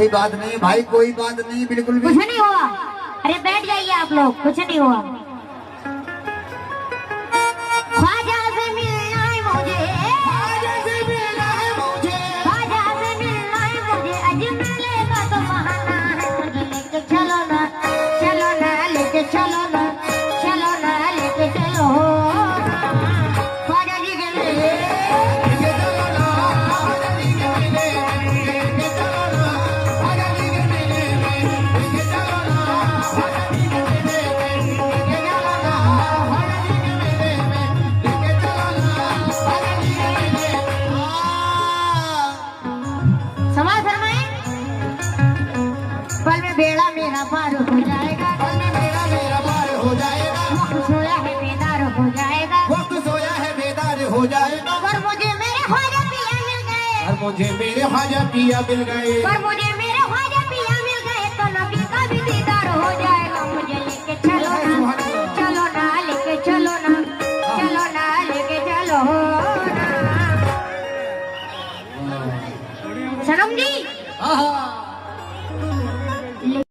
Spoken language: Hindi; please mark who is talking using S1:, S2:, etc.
S1: कोई बात नहीं भाई, कोई बात नहीं, बिल्कुल भी
S2: कुछ नहीं हुआ। अरे बैठ जाइए आप लोग, कुछ नहीं हुआ। ख्वाजा से मिलना है मुझे,
S1: ख्वाजा से मिलना है मुझे,
S2: ख्वाजा से मिलना है मुझे, अजमेर का तो बहाना है, मुझे लेके चलो ना, चलो ना, लेके चलो ना, चलो ना, लेके चलो ख्वाजा जी के लिए।
S1: लेके चलो ना, ख्वाजा जी के मेले, लेके चलो ना, ख्वाजा जी के मेले, लेके चलो ना, ख्वाजा जी के मेले, लेके चलो ना, ख्वाजा जी के मेले, लेके चलो ना, ख्वाजा जी के मेले।
S2: समाज फरमाए। पल में बेड़ा मेरा पार हो जाएगा,
S1: पल में बेड़ा मेरा पार हो जाएगा,
S2: वक्त सोया है बेदार हो जाएगा,
S1: वक्त सोया है बेदार हो जाएगा,
S2: पर मुझे मेरे ख्वाजा पिया मिल गए,
S1: और मुझे मेरे ख्वाजा पिया मिल गए,
S2: पर मुझे मेरे ख्वाजा पिया मिल गए, तो नबी का भी दीदार हो जाएगा। मुझे लेके चलो ना, चलो ना, लेके चलो ना, चलो ना, लेके चलो ना। सनम जी